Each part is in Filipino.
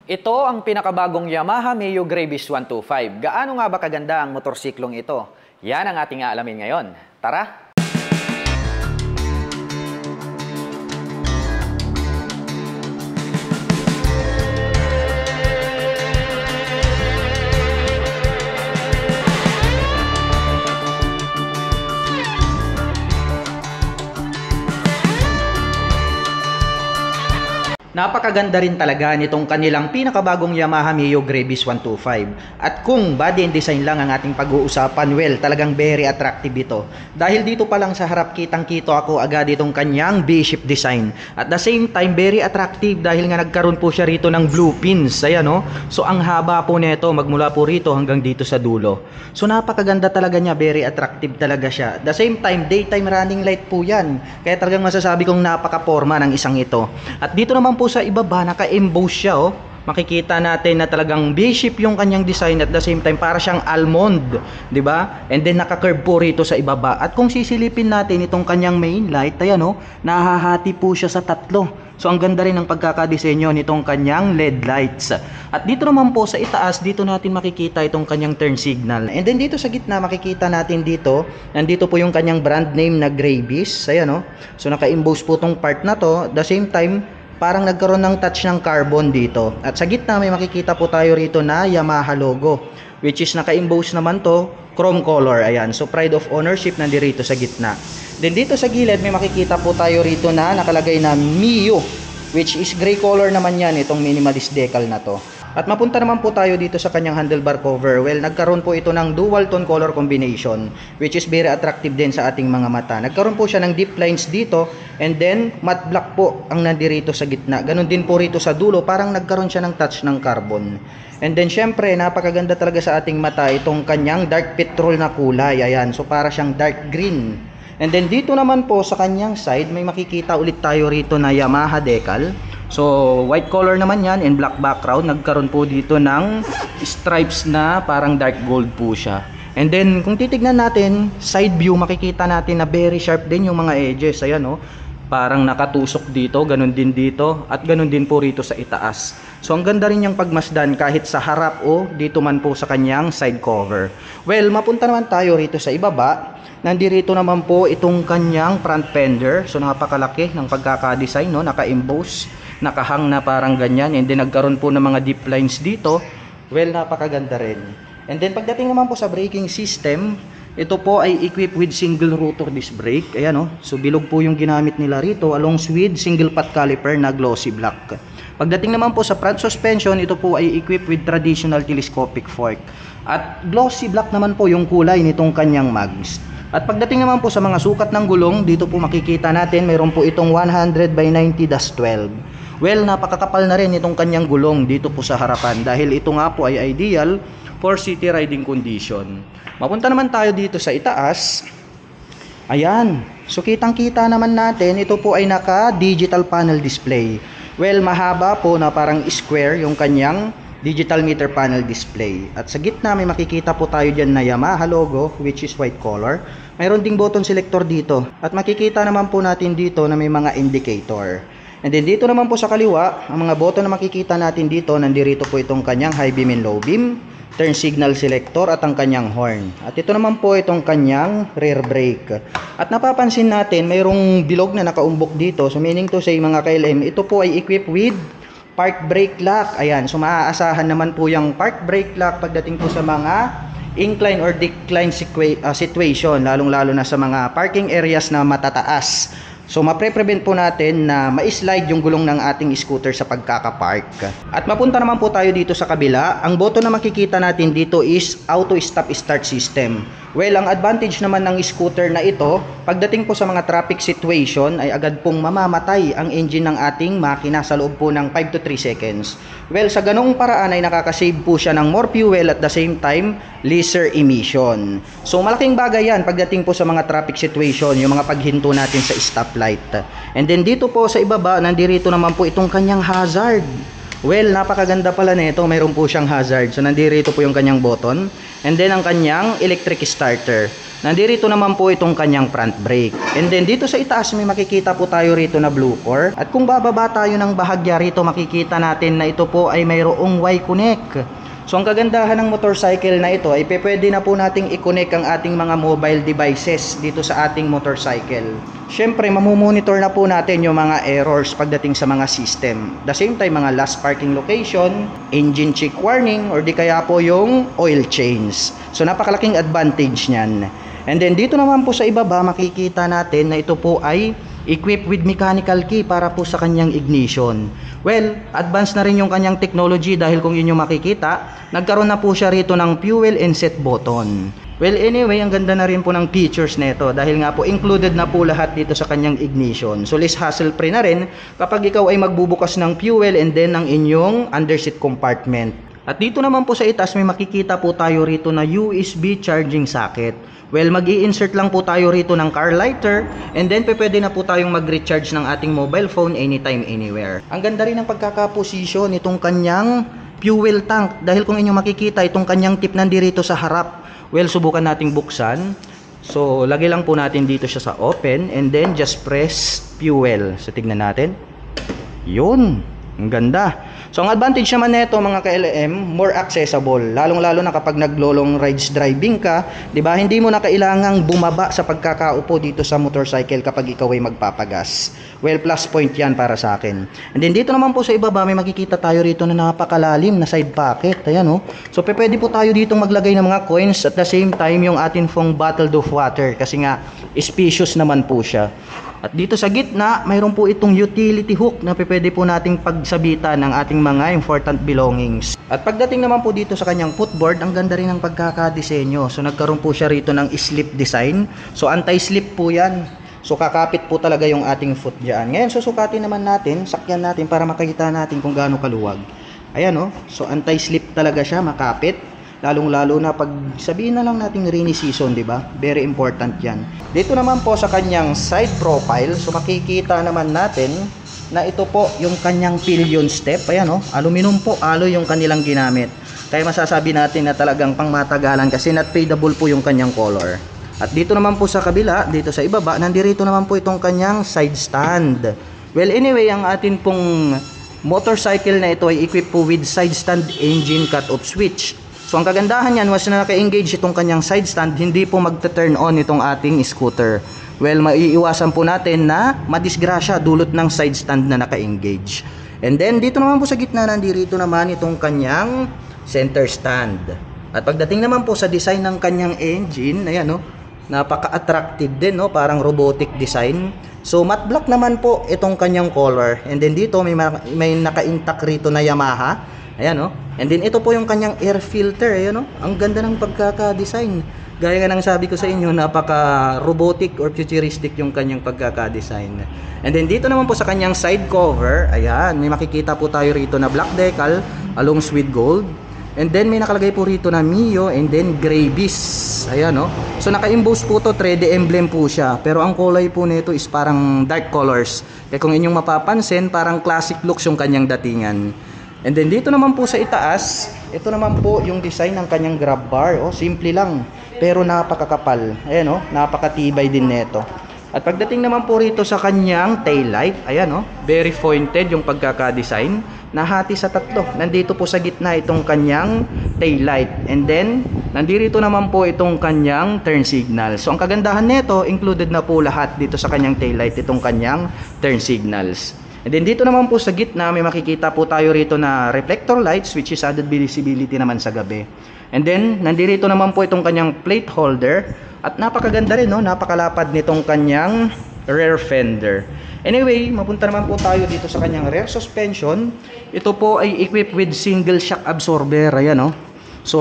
Ito ang pinakabagong Yamaha Mio Gravis 125. Gaano nga ba kaganda ang motorsiklong ito? Yan ang ating aalamin ngayon. Tara! Napakaganda rin talaga nitong kanilang pinakabagong Yamaha Mio Gravis 125. At kung body and design lang ang ating pag-uusapan, well, talagang very attractive ito. Dahil dito pa lang sa harap kitang-kito ako agad itong kanyang V-shape design. At the same time, very attractive dahil nga nagkaroon po siya rito ng blue pins. Ayan, no? So ang haba po nito magmula po rito hanggang dito sa dulo. So napakaganda talaga niya, very attractive talaga siya. At the same time, daytime running light po yan. Kaya talagang masasabi kong napaka-porma ng isang ito. At dito naman po sa ibaba, naka-emboss siya, oh. Makikita natin na talagang V-shape yung kanyang design at the same time para siyang almond, 'di ba? And then naka-curve po rito sa ibaba. At kung sisilipin natin itong kanyang main light, ayan, oh, nahahati po siya sa tatlo. So ang ganda rin ng pagkakadisenyo nitong kanyang LED lights. At dito naman po sa itaas, dito natin makikita itong kanyang turn signal. And then dito sa gitna makikita natin dito, nandito po yung kanyang brand name na Gravis. Ayan, oh. So naka-emboss po tong part na to. At the same time, parang nagkaroon ng touch ng carbon dito. At sa gitna may makikita po tayo rito na Yamaha logo, which is naka-emboss naman to, chrome color. Ayan, so pride of ownership nandirito sa gitna. Then dito sa gilid may makikita po tayo rito na nakalagay na Mio, which is gray color naman yan, itong minimalist decal na to. At mapunta naman po tayo dito sa kanyang handlebar cover. Well, nagkaroon po ito ng dual tone color combination, which is very attractive din sa ating mga mata. Nagkaroon po siya ng deep lines dito, and then matte black po ang nandirito sa gitna. Ganon din po rito sa dulo, parang nagkaroon siya ng touch ng carbon. And then syempre, napakaganda talaga sa ating mata itong kanyang dark petrol na kulay. Ayan, so para siyang dark green. And then dito naman po sa kanyang side, may makikita ulit tayo rito na Yamaha decal. So white color naman yan and black background. Nagkaroon po dito ng stripes na parang dark gold po siya. And then kung titignan natin side view, makikita natin na very sharp din yung mga edges. Ayan, oh, parang nakatusok dito, ganun din dito, at ganun din po rito sa itaas. So ang ganda rin yung pagmasdan kahit sa harap o dito man po sa kanyang side cover. Well, mapunta naman tayo rito sa ibaba. Nandirito naman po itong kanyang front fender. So napakalaki ng pagkakadesign, no? Naka-emboss, nakahang na parang ganyan, and then nagkaroon po ng mga deep lines dito. Well, napakaganda rin. And then pagdating naman po sa braking system, ito po ay equipped with single rotor disc brake. Ayan, oh. So bilog po yung ginamit nila rito along with single pot caliper na glossy black. Pagdating naman po sa front suspension, ito po ay equipped with traditional telescopic fork. At glossy black naman po yung kulay nitong kanyang mags. At pagdating naman po sa mga sukat ng gulong, dito po makikita natin mayroon po itong 100 by 90-12. Well, napakakapal na rin itong kanyang gulong dito po sa harapan dahil ito nga po ay ideal for city riding condition. Mapunta naman tayo dito sa itaas. Ayan, so kitang-kita naman natin, ito po ay naka-digital panel display. Well, mahaba po na parang square yung kanyang digital meter panel display. At sa gitna may makikita po tayo dyan na Yamaha logo, which is white color. Mayroon ding button selector dito. At makikita naman po natin dito na may mga indicator. And then dito naman po sa kaliwa, ang mga button na makikita natin dito, nandirito po itong kanyang high beam and low beam, turn signal selector at ang kanyang horn. At ito naman po itong kanyang rear brake. At napapansin natin mayroong bilog na nakaumbok dito. So meaning to say mga KLM, ito po ay equipped with park brake lock. Ayan, so maaasahan naman po yung park brake lock pagdating po sa mga incline or decline situation, lalong-lalo na sa mga parking areas na matataas. So mapre-prevent po natin na ma-slide yung gulong ng ating scooter sa pagkakapark. At mapunta naman po tayo dito sa kabila. Ang button na makikita natin dito is auto stop start system. Well, ang advantage naman ng scooter na ito, pagdating po sa mga traffic situation ay agad pong mamamatay ang engine ng ating makina sa loob po ng 5 to 3 seconds. Well, sa ganong paraan ay nakakasave po siya ng more fuel at the same time lesser emission. So malaking bagay yan pagdating po sa mga traffic situation, yung mga paghinto natin sa stoplight. And then dito po sa ibaba, nandirito naman po itong kanyang hazard. Well, napakaganda pala nito. Mayroon po siyang hazard. So nandito po yung kanyang button. And then ang kanyang electric starter. Nandito naman po itong kanyang front brake. And then dito sa itaas may makikita po tayo rito na blue core. At kung bababa tayo ng bahagya rito, makikita natin na ito po ay mayroong Y-Connect. So ang kagandahan ng motorcycle na ito ay pwede na po nating i-connect ang ating mga mobile devices dito sa ating motorcycle. Syempre, mamumonitor na po natin yung mga errors pagdating sa mga system. The same time, mga last parking location, engine check warning, or di kaya po yung oil change. So napakalaking advantage niyan. And then dito naman po sa ibaba, makikita natin na ito po ay equipped with mechanical key para po sa kanyang ignition. Well, advanced na rin yung kanyang technology dahil kung inyo makikita, nagkaroon na po siya rito ng fuel and set button. Well, anyway, ang ganda na rin po ng features nito dahil nga po included na po lahat dito sa kanyang ignition. So, less hassle-free na rin kapag ikaw ay magbubukas ng fuel and then ng inyong underseat compartment. At dito naman po sa itaas may makikita po tayo rito na USB charging socket. Well, mag-i-insert lang po tayo rito ng car lighter and then pwede na po tayong mag-recharge ng ating mobile phone anytime, anywhere. Ang ganda rin ng pagkakaposisyon nitong kanyang fuel tank dahil kung inyo makikita itong kanyang tip nandito sa harap. Well, subukan nating buksan. So, lagay lang po natin dito siya sa open and then just press fuel. So, tignan natin. Yun. Ang ganda. So, ang advantage naman nito mga ka-LM, more accessible. Lalong-lalo na kapag naglo-long rides driving ka, 'di ba? Hindi mo na kailangang bumaba sa pagkakaupo dito sa motorcycle kapag ikaw ay magpapagas. Well, plus point 'yan para sa akin. And then dito naman po sa ibaba may makikita tayo rito na napakalalim na side pocket. Ayan oh. So, pwede po tayo dito maglagay ng mga coins at the same time yung atin pong bottle of water kasi nga spacious naman po siya. At dito sa gitna, mayroon po itong utility hook na pwede po nating pagsabitan ng ating mga important belongings. At pagdating naman po dito sa kanyang footboard, ang ganda rin ng pagkakadesenyo. So nagkaroon po siya rito ng slip design. So anti-slip po yan. So kakapit po talaga yung ating foot dyan. Ngayon susukatin naman natin, sakyan natin para makita natin kung gaano kaluwag. Ayan oh, so anti-slip talaga siya, makapit. Lalong-lalo na pag sabihin na lang nating rainy season, 'di ba? Very important 'yan. Dito naman po sa kanyang side profile, so makikita naman natin na ito po yung kanyang pillion step. Ayan oh, aluminum po, alloy yung kanilang ginamit. Kaya masasabi natin na talagang pangmatagalan kasi not fadable po yung kanyang color. At dito naman po sa kabila, dito sa ibaba, nandito naman po itong kanyang side stand. Well, anyway, ang atin pong motorcycle na ito ay equipped po with side stand engine cut-off switch. So ang kagandahan niyan, once na naka-engage itong kanyang side stand, hindi po magta-turn on itong ating scooter. Well, maiiwasan po natin na madisgrasya dulot ng side stand na naka-engage. And then dito naman po sa gitna, nandito naman itong kanyang center stand. At pagdating naman po sa design ng kanyang engine, ayan no, napaka-attractive din no, parang robotic design. So matte black naman po itong kanyang color. And then dito may naka-intact rito na Yamaha. Ayan oh. And then ito po yung kanyang air filter, ayan oh. Ang ganda ng pagkaka-design. Gaya nga ng sabi ko sa inyo, napaka-robotic or futuristic yung kanyang pagkaka-design. And then dito naman po sa kanyang side cover, ayan, may makikita po tayo rito na black decal along with gold. And then may nakalagay po rito na Mio and then Gravis. Ayan oh. So naka-emboss po to, 3D emblem po siya. Pero ang kulay po nito is parang dark colors. Kaya kung inyong mapapansin, parang classic looks yung kanyang datingan. And then dito naman po sa itaas, ito naman po yung design ng kanyang grab bar. Oh, simple lang, pero napakakapal. Ayan oh, napakatibay din nito. At pagdating naman po rito sa kanyang tail light, ayan oh, very pointed yung pagkaka-design. Nahati sa tatlo. Nandito po sa gitna itong kanyang tail light. And then, nandito naman po itong kanyang turn signal. So ang kagandahan nito, included na po lahat dito sa kanyang tail light, itong kanyang turn signals. And then dito naman po sa gitna, may makikita po tayo rito na reflector lights which is added visibility naman sa gabi. And then, nandito naman po itong kanyang plate holder. At napakaganda rin, no? Napakalapad nitong kanyang rear fender. Anyway, mapunta naman po tayo dito sa kanyang rear suspension. Ito po ay equipped with single shock absorber. Ayan, no? So,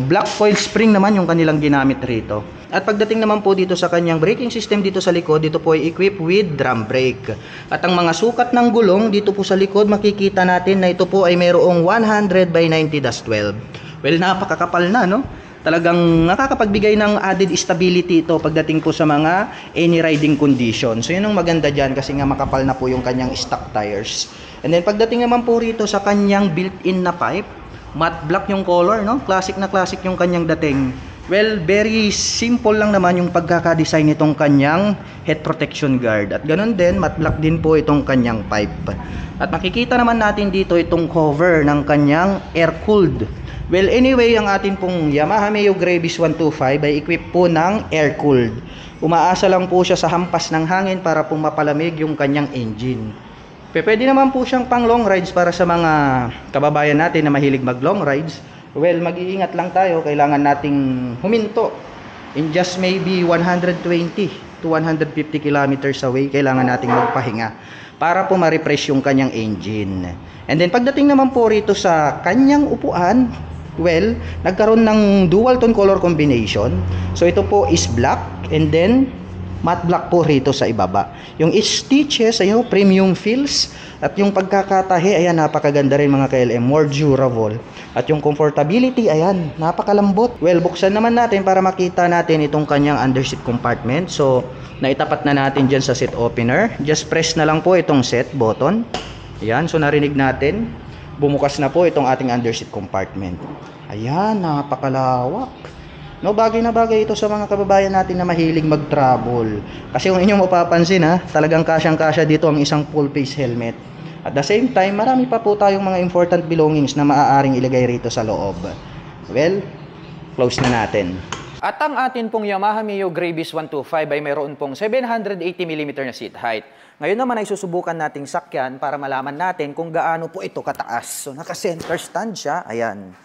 black coil spring naman yung kanilang ginamit rito. At pagdating naman po dito sa kanyang braking system dito sa likod, dito po ay equipped with drum brake. At ang mga sukat ng gulong dito po sa likod, makikita natin na ito po ay mayroong 100/90-12. Well, napakakapal na, no? Talagang nakakapagbigay ng added stability ito pagdating po sa mga any riding condition. So yun ang maganda dyan kasi nga makapal na po yung kanyang stock tires. And then pagdating naman po rito sa kanyang built-in na pipe, matte black yung color, no? Classic na classic yung kanyang dating. Well, very simple lang naman yung pagkaka-design nitong kanyang head protection guard. At ganun din, matte black din po itong kanyang pipe. At makikita naman natin dito itong cover ng kanyang air-cooled. Well, anyway, ang atin pong Yamaha Mio Gravis 125 ay equipped po ng air-cooled. Umaasa lang po siya sa hampas ng hangin para po mapalamig yung kanyang engine. Pwede naman po siyang pang long rides para sa mga kababayan natin na mahilig mag long rides. Well, mag-iingat lang tayo. Kailangan nating huminto. In just maybe 120 to 150 kilometers away, kailangan nating magpahinga para po ma-refresh yung kanyang engine. And then pagdating naman po rito sa kanyang upuan, well, nagkaroon ng dual tone color combination. So ito po is black and then matte black po rito sa ibaba. Yung stitches, ayun, premium feels. At yung pagkakatahi, ayan, napakaganda rin mga KLM, more durable. At yung comfortability, ayan, napakalambot. Well, buksan naman natin para makita natin itong kanyang underseat compartment. So, naitapat na natin dyan sa seat opener. Just press na lang po itong set button. Ayan, so narinig natin. Bumukas na po itong ating underseat compartment. Ayan, napakalawak. No, bagay na bagay ito sa mga kababayan natin na mahilig mag-travel. Kasi kung inyong mapapansin ha, talagang kasyang-kasya dito ang isang full face helmet. At the same time, marami pa po tayong mga important belongings na maaaring ilagay rito sa loob. Well, close na natin. At ang atin pong Yamaha Mio Gravis 125 ay mayroon pong 780mm na seat height. Ngayon naman ay susubukan nating sakyan para malaman natin kung gaano po ito kataas. So naka-center stand siya, ayan.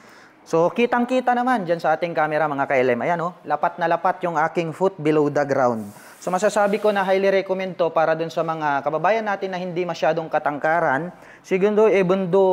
So, kitang-kita naman dyan sa ating camera mga KLM. Ayan lapat na lapat yung aking foot below the ground. So, masasabi ko na highly recommend to para dun sa mga kababayan natin na hindi masyadong katangkaran. Segundo, bundo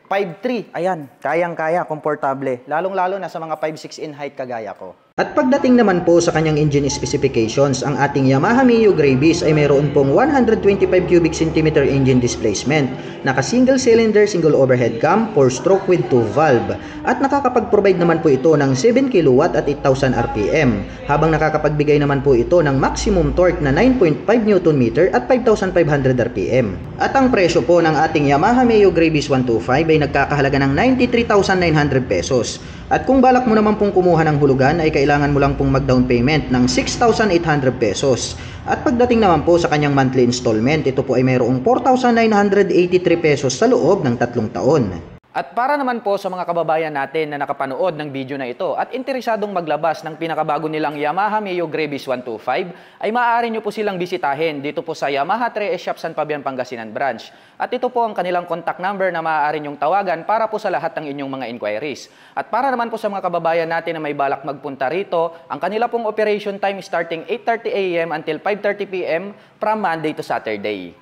5'3". Ayan, kayang-kaya, komportable. Lalong-lalo na sa mga 5'6" in height kagaya ko. At pagdating naman po sa kanyang engine specifications, ang ating Yamaha Mio Gravis ay mayroon pong 125 cubic centimeter engine displacement, naka single cylinder, single overhead cam, 4-stroke with 2 valve, at nakakapag-provide naman po ito ng 7 kW at 8,000 RPM, habang nakakapagbigay naman po ito ng maximum torque na 9.5 Nm at 5,500 RPM. At ang presyo po ng ating Yamaha Mio Gravis 125 ay nagkakahalaga ng 93,900 pesos. At kung balak mo naman pong kumuha ng hulugan ay kailangan mo lang pong mag-down payment ng 6,800 pesos. At pagdating naman po sa kanyang monthly installment, ito po ay mayroong 4,983 pesos sa loob ng 3 taon. At para naman po sa mga kababayan natin na nakapanood ng video na ito at interesadong maglabas ng pinakabago nilang Yamaha Mio Gravis 125, ay maaari nyo po silang bisitahin dito po sa Yamaha 3S Shop San Fabian, Pangasinan Branch. At ito po ang kanilang contact number na maaari nyong tawagan para po sa lahat ng inyong mga inquiries. At para naman po sa mga kababayan natin na may balak magpunta rito, ang kanila pong operation time starting 8:30 AM until 5:30 PM from Monday to Saturday.